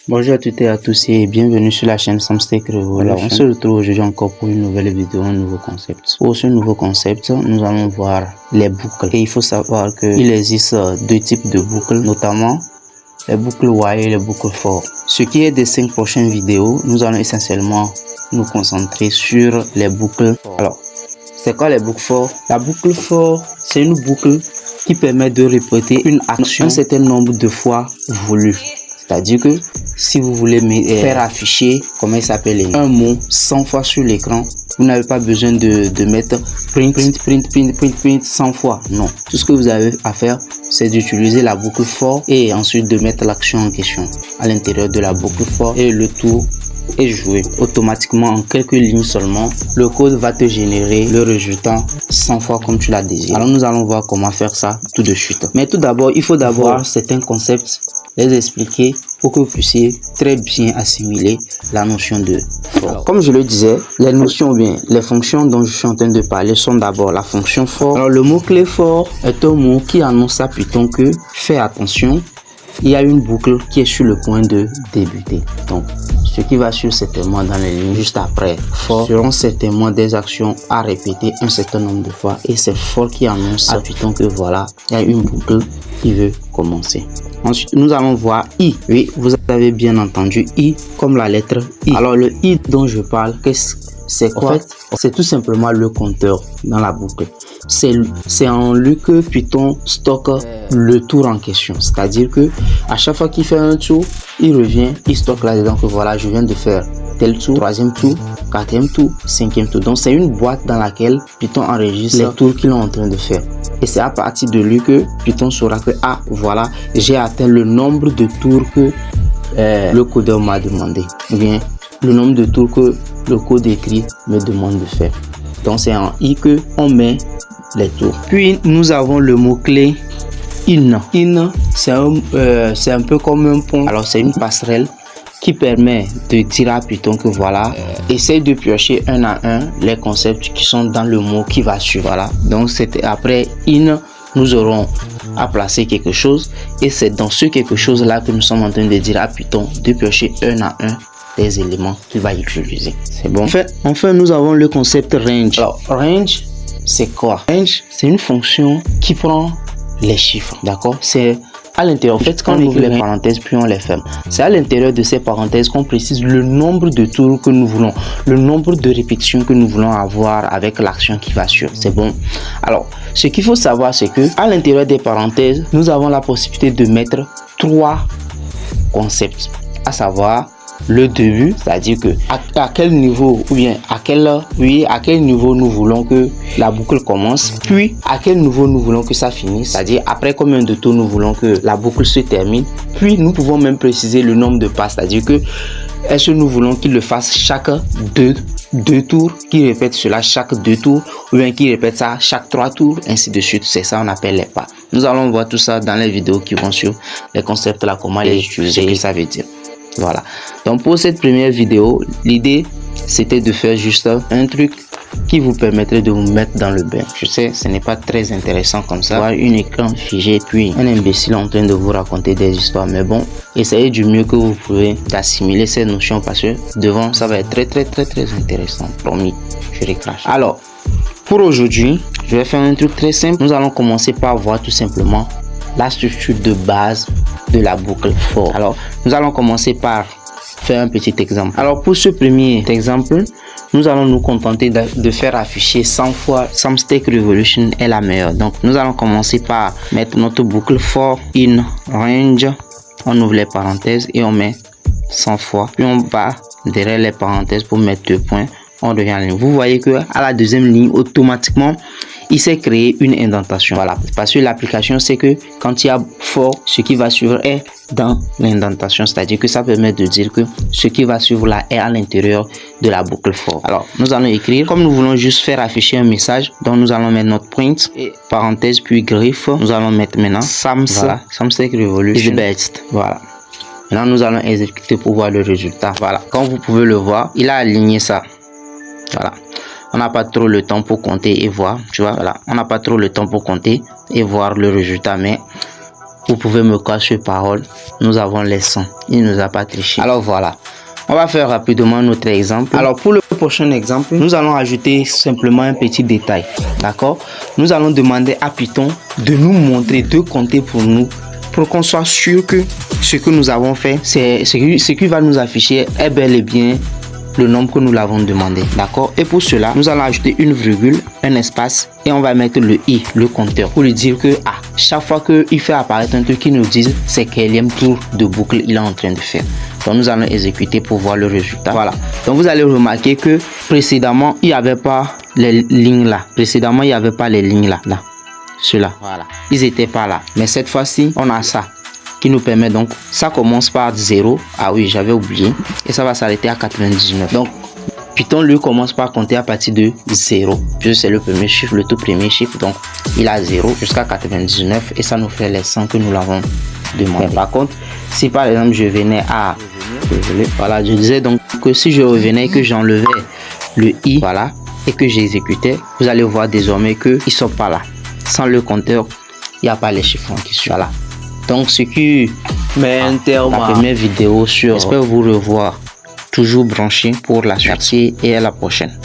Bonjour à toutes et à tous et bienvenue sur la chaîne Samstech Revolution. Alors, on se retrouve aujourd'hui encore pour une nouvelle vidéo, un nouveau concept. Pour ce nouveau concept, nous allons voir les boucles. Et il faut savoir qu'il existe deux types de boucles, notamment les boucles while et les boucles for. Ce qui est des 5 prochaines vidéos, nous allons essentiellement nous concentrer sur les boucles for. Alors, c'est quoi les boucles for? La boucle for, c'est une boucle qui permet de répéter une action un certain nombre de fois voulu. C'est-à-dire que si vous voulez faire afficher, comment il s'appelle, un mot 100 fois sur l'écran, vous n'avez pas besoin de mettre print 100 fois. Non. Tout ce que vous avez à faire, c'est d'utiliser la boucle for et ensuite de mettre l'action en question à l'intérieur de la boucle for et le tout est joué automatiquement en quelques lignes seulement. Le code va te générer le résultat 100 fois comme tu l'as désiré. Alors nous allons voir comment faire ça tout de suite. Mais tout d'abord, il faut d'abord certains concepts les expliquer pour que vous puissiez très bien assimiler la notion de for. Alors, comme je le disais, les notions ou bien les fonctions dont je suis en train de parler sont d'abord la fonction for. Alors le mot clé for est un mot qui annonce à Python que fais attention, il y a une boucle qui est sur le point de débuter. Donc ce qui va suivre certainement dans les lignes juste après for seront certainement des actions à répéter un certain nombre de fois, et c'est for qui annonce à Python que voilà, il y a une boucle qui veut commencer. Ensuite, nous allons voir i. Oui, vous avez bien entendu i comme la lettre i. Alors le i dont je parle, c'est quoi? En fait, c'est tout simplement le compteur dans la boucle. C'est en lui que Python stocke le tour en question. C'est-à-dire que à chaque fois qu'il fait un tour, il revient, il stocke là-dedans que voilà, je viens de faire tel tour, troisième tour, quatrième tour, cinquième tour. Donc c'est une boîte dans laquelle Python enregistre les tours qu'il est en train de faire. Et c'est à partir de lui que Python saura que ah voilà, j'ai atteint le nombre de tours que le codeur m'a demandé, ou bien le nombre de tours que le code écrit me demande de faire. Donc c'est en i que on met les tours. Puis nous avons le mot clé in. In, c'est un peu comme un pont. Alors c'est une passerelle qui permet de dire à Python que voilà, essaye de piocher un à un les concepts qui sont dans le mot qui va suivre. Voilà. Donc c'était après in, nous aurons à placer quelque chose, et c'est dans ce quelque chose là que nous sommes en train de dire à Python de piocher un à un des éléments qu'il va utiliser. C'est bon. Enfin, nous avons le concept range. Alors range, c'est quoi? Range, c'est une fonction qui prend les chiffres, d'accord? C'est à l'intérieur, en fait, quand on ouvre les parenthèses puis on les ferme, c'est à l'intérieur de ces parenthèses qu'on précise le nombre de tours que nous voulons, le nombre de répétitions que nous voulons avoir avec l'action qui va suivre. C'est bon. Alors ce qu'il faut savoir, c'est que à l'intérieur des parenthèses, nous avons la possibilité de mettre 3 concepts, à savoir le début, c'est-à-dire que à quel niveau, ou bien à quel niveau nous voulons que la boucle commence, puis à quel niveau nous voulons que ça finisse, c'est-à-dire après combien de tours nous voulons que la boucle se termine. Puis nous pouvons même préciser le nombre de pas, c'est-à-dire que est-ce que nous voulons qu'il le fasse chaque deux tours, qu'il répète cela chaque 2 tours, ou bien qu'il répète ça chaque 3 tours, ainsi de suite. C'est ça on appelle les pas. Nous allons voir tout ça dans les vidéos qui vont sur les concepts là, comment les utiliser, ce que ça veut dire. Voilà. Donc pour cette première vidéo, l'idée c'était de faire juste un truc qui vous permettrait de vous mettre dans le bain. Je sais, ce n'est pas très intéressant comme ça, voir un écran figé puis un imbécile en train de vous raconter des histoires, mais bon, essayez du mieux que vous pouvez d'assimiler ces notions, parce que devant ça va être très intéressant, promis, je recrache. Alors pour aujourd'hui, je vais faire un truc très simple. Nous allons commencer par voir tout simplement la structure de base de la boucle for. Alors nous allons commencer par faire un petit exemple. Alors pour ce premier exemple, nous allons nous contenter de faire afficher 100 fois Samstech Revolution est la meilleure. Donc nous allons commencer par mettre notre boucle for in range, on ouvre les parenthèses et on met 100 fois, puis on va derrière les parenthèses pour mettre 2 points, on revient en ligne. Vous voyez que à la deuxième ligne, automatiquement il s'est créé une indentation. Voilà, parce que l'application c'est que quand il y a for, ce qui va suivre est dans l'indentation, c'est-à-dire que ça permet de dire que ce qui va suivre là est à l'intérieur de la boucle for. Alors nous allons écrire, comme nous voulons juste faire afficher un message, donc nous allons mettre notre print et parenthèse puis griffe, nous allons mettre maintenant Samstech Revolution is best. Voilà. Maintenant nous allons exécuter pour voir le résultat. Voilà, comme vous pouvez le voir, il a aligné ça. Voilà. On n'a pas trop le temps pour compter et voir, tu vois, voilà, on n'a pas trop le temps pour compter et voir le résultat, mais vous pouvez me croire sur parole, nous avons les 100. Il ne nous a pas triché. Alors voilà. On va faire rapidement notre exemple. Alors pour le prochain exemple, nous allons ajouter simplement un petit détail. D'accord? Nous allons demander à Python de nous montrer, de compter pour nous, pour qu'on soit sûr que ce que nous avons fait, c'est ce qui va nous afficher est bel et bien le nombre que nous l'avons demandé. D'accord? Et pour cela, nous allons ajouter une virgule, un espace et on va mettre le i, le compteur, pour lui dire que chaque fois qu'il fait apparaître un truc qui nous dit c'est quel tour de boucle il est en train de faire. Donc nous allons exécuter pour voir le résultat. Voilà. Donc vous allez remarquer que précédemment il n'y avait pas les lignes là. Précédemment il n'y avait pas les lignes là. Ceux-là. Voilà. Ils n'étaient pas là. Mais cette fois-ci on a ça qui nous permet donc, ça commence par 0. Ah oui, j'avais oublié. Et ça va s'arrêter à 99. Donc Python lui commence par compter à partir de 0. Puisque c'est le premier chiffre, le tout premier chiffre. Donc il a 0 jusqu'à 99 et ça nous fait les 100 que nous l'avons demandé. Mais par contre, si par exemple je venais à... Voilà, je disais donc que si je revenais et que j'enlevais le i, voilà, et que j'exécutais, vous allez voir désormais qu'ils ne sont pas là. Sans le compteur, il n'y a pas les chiffres en question. Voilà. Donc ce qui la première vidéo sur... J'espère vous revoir toujours branché pour la suite et à la prochaine.